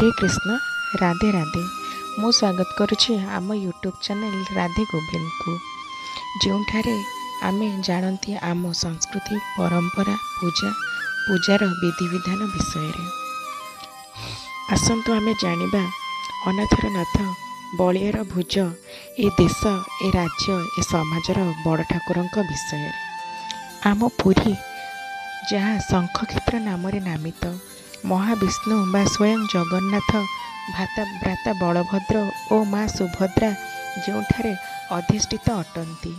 हरे कृष्ण राधे राधे। मु स्वागत करुछि आम यूट्यूब चैनल राधे गोविंद को, जोठारे आमे जानती आम संस्कृति परंपरा पूजार विधि विधान विषय रे। आसंतु आमे जानिबा अनाथर नाथ बलियर भुज ए देश ए राज्य ए समाजर बड़ ठाकुरंक विषय रे। आम पुरी जहाँ शंखक्षेत्र नाम नामित महाविष्णु बा स्वयं जगन्नाथ भ्राता बलभद्र और माँ सुभद्रा जोठारे अधिष्ठित अटंती,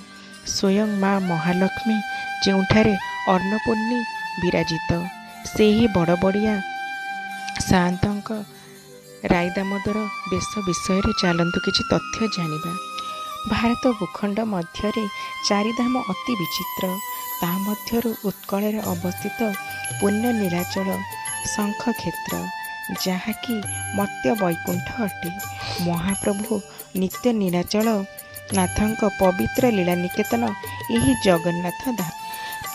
स्वयं माँ महालक्ष्मी जोठारे अन्नपूर्णी विराजित, से ही बड़बड़िया सातंक राय दामोदर बेश विषय रे चलतु किछि तथ्य जानिबा। भारत भूखंड मध्य चारिधाम अति विचित्र, ता मध्यरु उत्कल अवस्थित पुण्य नीलाचल शंखक्षेत्र जहाँकि मर्त्य वैकुंठ अटे। महाप्रभु नित्य नीलाचल नाथंक पवित्र लीला निकेतन यही जगन्नाथ धाम।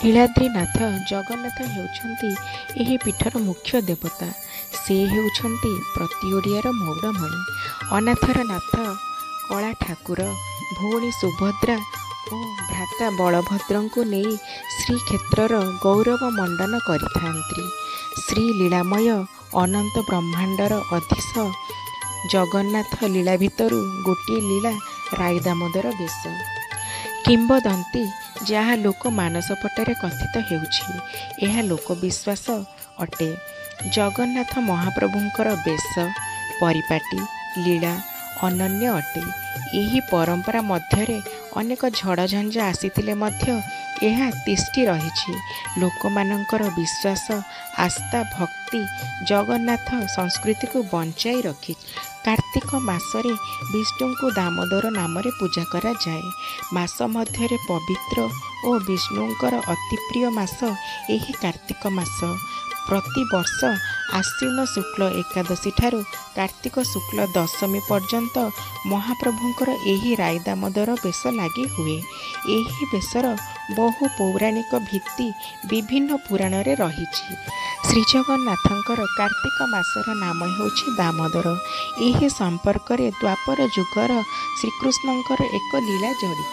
नीलाद्रीनाथ जगन्नाथ हेउछंती एही पीठर मुख्य देवता, से हेउछंती प्रति ओडियार मौड़मणि। अनाथर नाथ कला ठाकुर भौणी सुभद्रा और भ्राता बलभद्रंकु नहीं श्रीक्षेत्रर गौरव मंडन करिथांती। श्री लीलामय अनंत ब्रह्मांडर अधीश जगन्नाथ लीला भितरु गोटे लीला राय दामोदर बेश। किंबदंती जहाँ लोक मानस पटरे कथित हेउछि, यह लोक विश्वास अटे। जगन्नाथ महाप्रभुंकर बेश परिपाटी लीला अनन्य अटे। यही परंपरा मध्यरे अनेक झड़झंझा आसीथिले मध्य यह तिष्ठि रहिछि। लोकमानंकर विश्वास आस्था भक्ति जगन्नाथ संस्कृति को बंचाई रखी। कार्तिक मासरे विष्णु को दामोदर नाम पूजा करा जाए। मास मध्यरे पवित्र और विष्णुंकर अति प्रिय मास यही कार्तिक मास। प्रति वर्ष आश्विन शुक्ल एकादशी ठारू कार्तिक शुक्ल दशमी पर्यंत महाप्रभुंकर यही राय दामोदर बेश लगी हुए। यही बेशर बहु पौराणिक भित्ति विभिन्न पुराण रे रहिछि। श्रीजगन्नाथंकर कार्तिक मासर नाम हेउछि दामोदर। यही संपर्क रे द्वापर जुगर श्रीकृष्णंकर एक लीला जड़ी।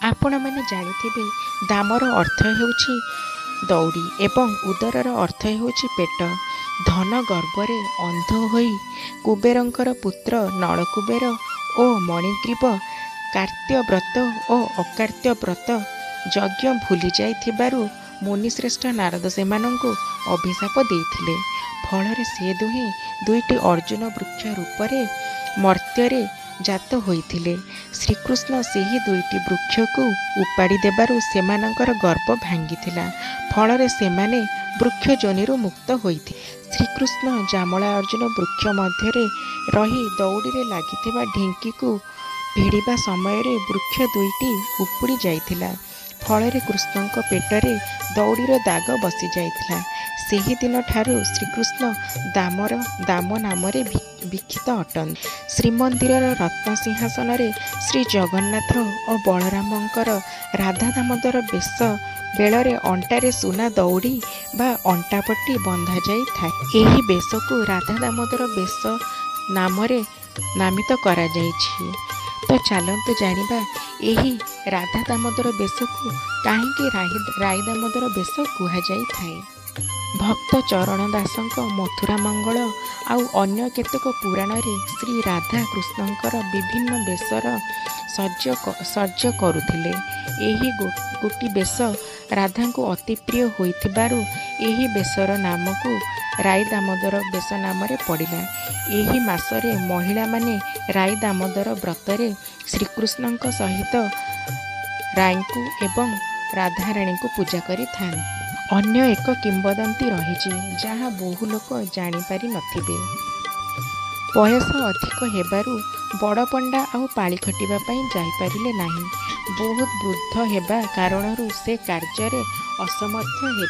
आपण माने जानिथिबे दामर अर्थ हेउछि दौड़ी एवं उदरर अर्थ हेउछि पेट। धन गर्भरे अंध होई कुबेरंकर पुत्र नलकुबेर ओ मणिग्रीव कार्त्य व्रत और अकार्त्य व्रत यज्ञ भूली जाइथिबारु मुनिश्रेष्ठ नारद सेमानंकु अभिशाप देइथिले। फलरे से दुईटी अर्जुन वृक्ष रूपरे मर्त्यरे जात होइथिले। श्रीकृष्ण सेही दुईटी वृक्ष को उपाड़ी देबारु सेमानंकर गर्भ भांगिथिला। फलरे सेमाने वृक्ष जोनिरु मुक्त होइथि। श्रीकृष्ण जामला अर्जुन वृक्ष मध्यरे रही दौड़ीरे लागिथिबा ढिंकी को भिड़िबा समय रे वृक्ष दुईटी उपुड़ी जाइथिला। फलरे कृष्णंक पेटरे दौड़ीर दाग बसी जाइथिला। सेही दिन ठारू श्रीकृष्ण दाम नामरे विख्यात अटन। श्रीमंदिर रत्न सिंहासन रे श्री जगन्नाथ और बलरामंकर राधा दामोदर बेश बेलरे अंटारे सुना दौड़ी बा अंटापट्टी बंधा जाई थाए। एही बेश को राधा दामोदर बेश नामरे नामित करा जाइछि। तो चलतु जानिबा एही राधा दामोदर बेश को काहींकि राय दामोदर बेश कुहा जाई थाए। भक्त चरण दासंक मथुरा मंगल आउ अन्य केतेक पुराण रे श्री राधा कृष्णंकर विभिन्न बेशर सज्ज करुथिले। एही गोटी बेश राधा को अति प्रिय होइथिबारु एही बेशर नाम को राय दामोदर बेश नाम पड़िला। एही मासरे महिला माने राय दामोदर व्रतरे श्रीकृष्णंक सहित रायଙ୍କୁ एवं राधाराणी को पूजा करि थान। अन्य एक किंबदंती रहिछि जहाँ बहु लोक जानि पारि नथिबे। बयस अधिक हेबारु बड़ पंडा आउ पाଳି खटिबा पई जाई पारिले नाही। बहुत वृद्ध हेबा कारणरू से कार्य असमर्थ हे।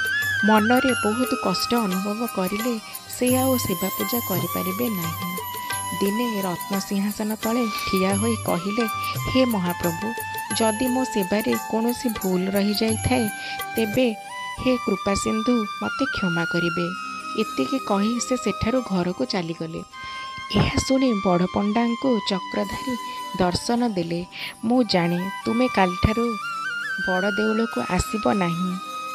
मनरे बहुत कष्ट अनुभव करिले से आउ सेवा पूजा करि पारिबे नाही। दिने रत्न सिंहासन तले ठिया होई कहिले, हे महाप्रभु, जदि मो सेवारे कौनसी भूल रही जाई थाए तेबे हे कृपा सिंधु मते क्षमा करिबे। ଏତିକି କହି ସେ ସେଠାରୁ ଘରକୁ ଚାଲିଗଲେ। ଏହା ଶୁଣି ବଡ଼ପଣ୍ଡାଙ୍କୁ ଚକ୍ରଧାରୀ ଦର୍ଶନ ଦେଲେ। ମୁଁ ଜାଣେ ତୁମେ କାଲିଠାରୁ ବଡ଼ ଦେଉଳକୁ ଆସିବ ନାହିଁ।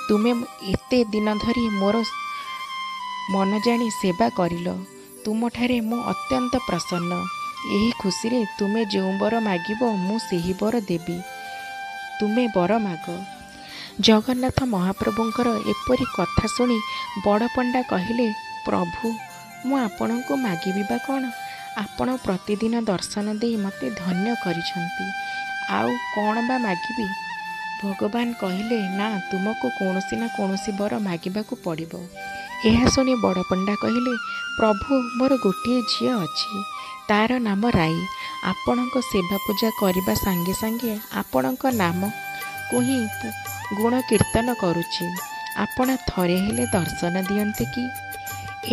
ତୁମେ ଏତେ ଦିନ ଧରି ମୋର ମନ ଜାଣି ସେବା କରିଲ। ତୁମଠାରେ ମୁଁ ଅତ୍ୟନ୍ତ ପ୍ରସନ୍ନ। ଏହି ଖୁସିରେ ତୁମେ ଯେଉଁ ବର ମାଗିବ ମୁଁ ସେହି ବର ଦେବି। ତୁମେ ବର ମାଗ। ଜଗନ୍ନାଥ ମହାପ୍ରଭୁଙ୍କର ଏପରି କଥା ଶୁଣି ବଡ଼ପଣ୍ଡା କହିଲେ, ପ୍ରଭୁ, ମୁଁ ଆପଣଙ୍କୁ ମାଗିବି ବା କ'ଣ? ଆପଣ ପ୍ରତିଦିନ ଦର୍ଶନ ଦେଇ ମୋତେ ଧନ୍ୟ କରିଛନ୍ତି। ଆଉ କ'ଣ ବା ମାଗିବି? ଭଗବାନ କହିଲେ, ନା, ତୁମକୁ କୌଣସି ନା କୌଣସି ବର ମାଗିବାକୁ ପଡ଼ିବ। ଏହା ଶୁଣି ବଡ଼ପଣ୍ଡା କହିଲେ, ପ୍ରଭୁ, ମୋର ଗୋଟିଏ ଝିଅ ଅଛି। ତା'ର ନାମ ରାଇ। ଆପଣଙ୍କ ସେବା ପୂଜା କରିବା ସାଙ୍ଗେ ସାଙ୍ଗେ ଆପଣଙ୍କ ନାମକୁ ହିଁ ଗୁଣ କୀର୍ତ୍ତନ କରୁଛି। ଆପଣ ଥରେ ହେଲେ ଦର୍ଶନ ଦିଅନ୍ତେ କି?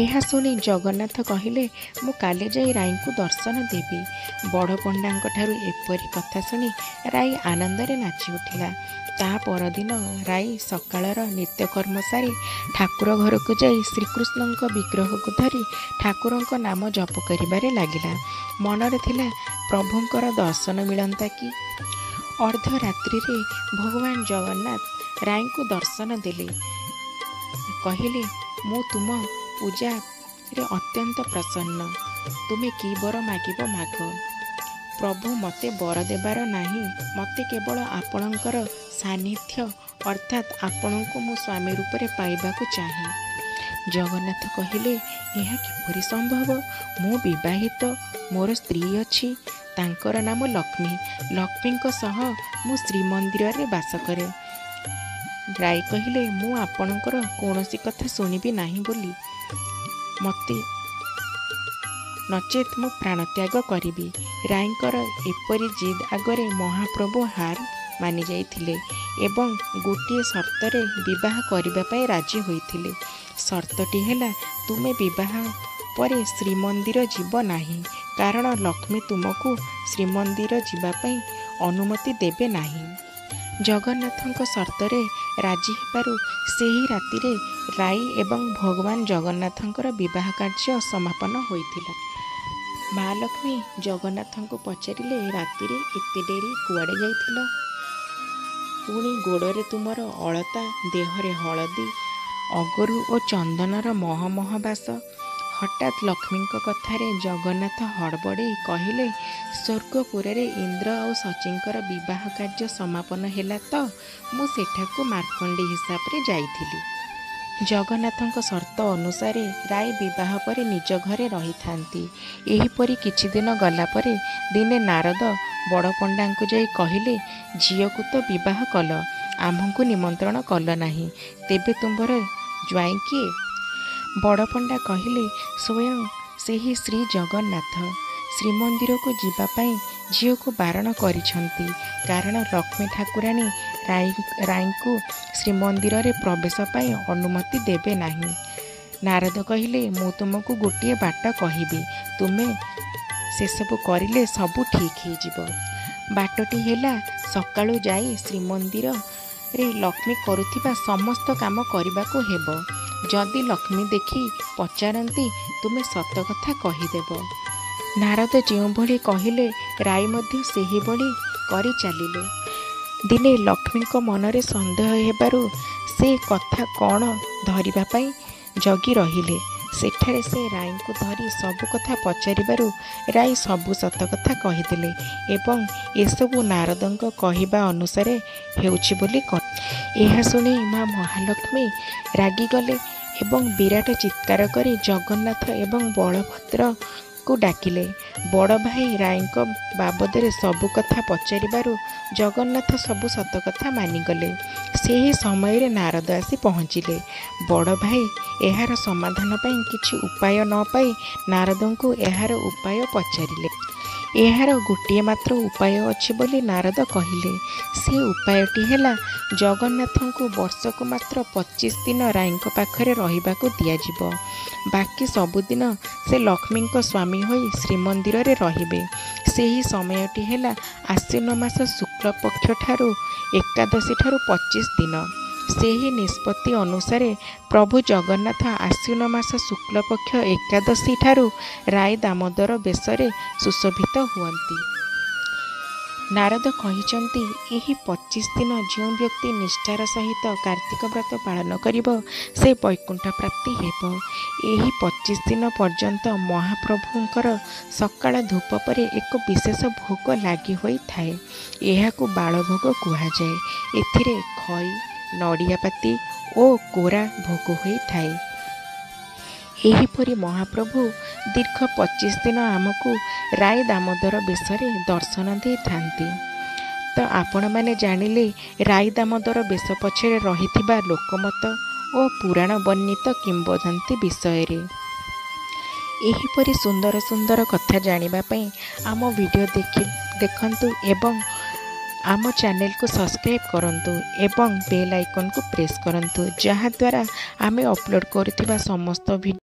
ଏହା ଶୁଣି ଜଗନ୍ନାଥ କହିଲେ, ମୁଁ କାଲି ଯାଇ ରାଇଙ୍କୁ ଦର୍ଶନ ଦେବି। ବଡ଼ପଣ୍ଡାଙ୍କଠାରୁ ଏପରି କଥା ଶୁଣି ରାଇ ଆନନ୍ଦରେ ନାଚି ଉଠିଲା। ତା ପରଦିନ ରାଇ ସକାଳର ନିତ୍ୟକର୍ମ ସାରି ଠାକୁର ଘରକୁ ଯାଇ ଶ୍ରୀକୃଷ୍ଣଙ୍କ ବିଗ୍ରହକୁ ଧରି ଠାକୁରଙ୍କ ନାମ ଜପ କରିବାରେ ଲାଗିଲା। ମନରେ ଥିଲା, ପ୍ରଭୁଙ୍କର ଦର୍ଶନ ମିଳନ୍ତା କି? ଅର୍ଦ୍ଧରାତ୍ରିରେ ଭଗବାନ ଜଗନ୍ନାଥ ରାଇଙ୍କୁ ଦର୍ଶନ ଦେଲେ। କହିଲେ, ମୁଁ ତୁମ ପୂଜାରେ ଅତ୍ୟନ୍ତ ପ୍ରସନ୍ନ। ତୁମେ କି ବର ମାଗିବ ମାଗ। ପ୍ରଭୁ, ମୋତେ ବର ଦେବାର ନାହିଁ। ମୋତେ କେବଳ ଆପଣଙ୍କର ସାନ୍ନିଧ୍ୟ ଅର୍ଥାତ୍ ଆପଣଙ୍କୁ ମୁଁ ସ୍ୱାମୀ ରୂପରେ ପାଇବାକୁ ଚାହେଁ। ଜଗନ୍ନାଥ କହିଲେ, ଏହା କିପରି ସମ୍ଭବ? ମୁଁ ବିବାହିତ, ମୋର ସ୍ତ୍ରୀ ଅଛି। ତାଙ୍କର ନାମ ଲକ୍ଷ୍ମୀ। ଲକ୍ଷ୍ମୀଙ୍କ ସହ ମୁଁ ଶ୍ରୀମନ୍ଦିରରେ ବାସ କରେ। ରାଇ କହିଲେ, ମୁଁ ଆପଣଙ୍କର କୌଣସି କଥା ଶୁଣିବି ନାହିଁ ବୋଲି ମୋତେ ନଚେତ୍ ମୁଁ ପ୍ରାଣତ୍ୟାଗ କରିବି। ରାଇଙ୍କର ଏପରି ଜିଦ୍ ଆଗରେ ମହାପ୍ରଭୁ ହାର ମାନି ଯାଇଥିଲେ ଏବଂ ଗୋଟିଏ ସର୍ତ୍ତରେ ବିବାହ କରିବା ପାଇଁ ରାଜି ହୋଇଥିଲେ। ସର୍ତ୍ତଟି ହେଲା, ତୁମେ ବିବାହ ପରେ ଶ୍ରୀମନ୍ଦିର ଯିବ ନାହିଁ, କାରଣ ଲକ୍ଷ୍ମୀ ତୁମକୁ ଶ୍ରୀମନ୍ଦିର ଯିବା ପାଇଁ ଅନୁମତି ଦେବେ ନାହିଁ। ଜଗନ୍ନାଥଙ୍କ ସର୍ତ୍ତରେ ରାଜି ହେବାରୁ ସେହି ରାତିରେ ରାଇ ଏବଂ ଭଗବାନ ଜଗନ୍ନାଥଙ୍କର ବିବାହ କାର୍ଯ୍ୟ ସମାପନ ହୋଇଥିଲା। ମା ଲକ୍ଷ୍ମୀ ଜଗନ୍ନାଥଙ୍କୁ ପଚାରିଲେ, ରାତିରେ ଏତେ ଡେରି କୁଆଡ଼େ ଯାଇଥିଲ? ପୁଣି ଗୋଡ଼ରେ ତୁମର ଅଳତା, ଦେହରେ ହଳଦୀ, ଅଗରୁ ଓ ଚନ୍ଦନର ମହମହ ବାସ। ହଠାତ୍ ଲକ୍ଷ୍ମୀଙ୍କ କଥାରେ ଜଗନ୍ନାଥ ହଡ଼ବଡ଼େଇ କହିଲେ, ସ୍ୱର୍ଗପୁରରେ ଇନ୍ଦ୍ର ଆଉ ସଚୀଙ୍କର ବିବାହ କାର୍ଯ୍ୟ ସମାପନ ହେଲା ତ ମୁଁ ସେଠାକୁ ମାର୍କଣ୍ଡେୟ ହିସାବରେ ଯାଇଥିଲି। ଜଗନ୍ନାଥଙ୍କ ସର୍ତ୍ତ ଅନୁସାରେ ରାଇ ବିବାହ ପରେ ନିଜ ଘରେ ରହିଥାନ୍ତି। ଏହିପରି କିଛି ଦିନ ଗଲା ପରେ ଦିନେ ନାରଦ ବଡ଼ପଣ୍ଡାଙ୍କୁ ଯାଇ କହିଲେ, ଝିଅକୁ ତ ବିବାହ କଲ, ଆମକୁ ନିମନ୍ତ୍ରଣ କଲ ନାହିଁ। ତେବେ ତୁମର ଜ୍ୱାଇଁ କିଏ? ବଡ଼ପଣ୍ଡା କହିଲେ, ସ୍ୱୟଂ ସେହି ଶ୍ରୀ ଜଗନ୍ନାଥ। ଶ୍ରୀମନ୍ଦିରକୁ ଯିବା ପାଇଁ ଝିଅକୁ ବାରଣ କରିଛନ୍ତି, କାରଣ ଲକ୍ଷ୍ମୀ ଠାକୁରାଣୀ ରାଇଙ୍କୁ ଶ୍ରୀମନ୍ଦିରରେ ପ୍ରବେଶ ପାଇଁ ଅନୁମତି ଦେବେ ନାହିଁ। ନାରଦ କହିଲେ, ମୁଁ ତୁମକୁ ଗୋଟିଏ ବାଟ କହିବି। ତୁମେ ସେସବୁ କରିଲେ ସବୁ ଠିକ୍ ହେଇଯିବ। ବାଟଟି ହେଲା, ସକାଳୁ ଯାଇ ଶ୍ରୀମନ୍ଦିରରେ ଲକ୍ଷ୍ମୀ କରୁଥିବା ସମସ୍ତ କାମ କରିବାକୁ ହେବ। ଯଦି ଲକ୍ଷ୍ମୀ ଦେଖି ପଚାରନ୍ତି, ତୁମେ ସତ କଥା କହିଦେବ। ନାରଦ ଯେଉଁଭଳି କହିଲେ, ରାଇ ମଧ୍ୟ ସେହିଭଳି କରି ଚାଲିଲେ। ଦିନେ ଲକ୍ଷ୍ମୀଙ୍କ ମନରେ ସନ୍ଦେହ ହେବାରୁ ସେ କଥା କ'ଣ ଧରିବା ପାଇଁ ଜଗି ରହିଲେ। ସେଠାରେ ସେ ରାଇଙ୍କୁ ଧରି ସବୁ କଥା ପଚାରିବାରୁ ରାଇ ସବୁ ସତ କଥା କହିଦେଲେ ଏବଂ ଏସବୁ ନାରଦଙ୍କ କହିବା ଅନୁସାରେ ହେଉଛି ବୋଲି ଏହା ଶୁଣି ମା ମହାଲକ୍ଷ୍ମୀ ରାଗିଗଲେ ଏବଂ ବିରାଟ ଚିତ୍କାର କରି ଜଗନ୍ନାଥ ଏବଂ ବଳଭଦ୍ରଙ୍କୁ ଡାକିଲେ। ବଡ଼ ଭାଇ ରାଇଙ୍କ ବାବଦରେ ସବୁ କଥା ପଚାରିବାରୁ ଜଗନ୍ନାଥ ସବୁ ସତ କଥା ମାନିଗଲେ। ସେହି ସମୟରେ ନାରଦ ଆସି ପହଞ୍ଚିଲେ। ବଡ଼ ଭାଇ ଏହାର ସମାଧାନ ପାଇଁ କିଛି ଉପାୟ ନ ପାଇ ନାରଦଙ୍କୁ ଏହାର ଉପାୟ ପଚାରିଲେ। ଏହାର ଗୋଟିଏ ମାତ୍ର ଉପାୟ ଅଛି ବୋଲି ନାରଦ କହିଲେ। ସେ ଉପାୟଟି ହେଲା, ଜଗନ୍ନାଥଙ୍କୁ ବର୍ଷକୁ ମାତ୍ର 25 ଦିନ ରାଇଙ୍କ ପାଖରେ ରହିବାକୁ ଦିଆଯିବ। ବାକି ସବୁଦିନ ସେ ଲକ୍ଷ୍ମୀଙ୍କ ସ୍ୱାମୀ ହୋଇ ଶ୍ରୀମନ୍ଦିରରେ ରହିବେ। ସେହି ସମୟଟି ହେଲା ଆଶ୍ୱିନ ମାସ ଶୁକ୍ଳପକ୍ଷ ଠାରୁ ଏକାଦଶୀ ଠାରୁ 25 ଦିନ। ସେହି ନିଷ୍ପତ୍ତି ଅନୁସାରେ ପ୍ରଭୁ ଜଗନ୍ନାଥ ଆଶ୍ୱିନ ମାସ ଶୁକ୍ଲପକ୍ଷ ଏକାଦଶୀ ଠାରୁ ରାୟ ଦାମୋଦର ବେଶରେ ସୁଶୋଭିତ ହୁଅନ୍ତି। ନାରଦ କହିଛନ୍ତି, ଏହି 25 ଦିନ ଯେଉଁ ବ୍ୟକ୍ତି ନିଷ୍ଠାର ସହିତ କାର୍ତ୍ତିକ ବ୍ରତ ପାଳନ କରିବ ସେ ବୈକୁଣ୍ଠ ପ୍ରାପ୍ତି ହେବ। ଏହି 25 ଦିନ ପର୍ଯ୍ୟନ୍ତ ମହାପ୍ରଭୁଙ୍କର ସକାଳ ଧୂପ ପରେ ଏକ ବିଶେଷ ଭୋଗ ଲାଗି ହୋଇଥାଏ। ଏହାକୁ ବାଳଭୋଗ କୁହାଯାଏ। ଏଥିରେ ଖଇ, ନଡ଼ିଆପାତି ଓ କୋରା ଭୋଗ ହୋଇଥାଏ। ଏହିପରି ମହାପ୍ରଭୁ ଦୀର୍ଘ 25 ଦିନ ଆମକୁ ରାୟ ଦାମୋଦର ବେଶରେ ଦର୍ଶନ ଦେଇଥାନ୍ତି। ତ ଆପଣମାନେ ଜାଣିଲେ ରାୟ ଦାମୋଦର ବେଶ ପଛରେ ରହିଥିବା ଲୋକମତ ଓ ପୁରାଣ ବର୍ଣ୍ଣିତ କିମ୍ବଦନ୍ତୀ ବିଷୟରେ। ଏହିପରି ସୁନ୍ଦର ସୁନ୍ଦର କଥା ଜାଣିବା ପାଇଁ ଆମ ଭିଡ଼ିଓ ଦେଖନ୍ତୁ ଏବଂ ଆମ ଚ୍ୟାନେଲକୁ ସବସ୍କ୍ରାଇବ୍ କରନ୍ତୁ ଏବଂ ବେଲ୍ ଆଇକନ୍କୁ ପ୍ରେସ୍ କରନ୍ତୁ, ଯାହାଦ୍ୱାରା ଆମେ ଅପଲୋଡ଼ କରୁଥିବା ସମସ୍ତ ଭିଡ଼ିଓ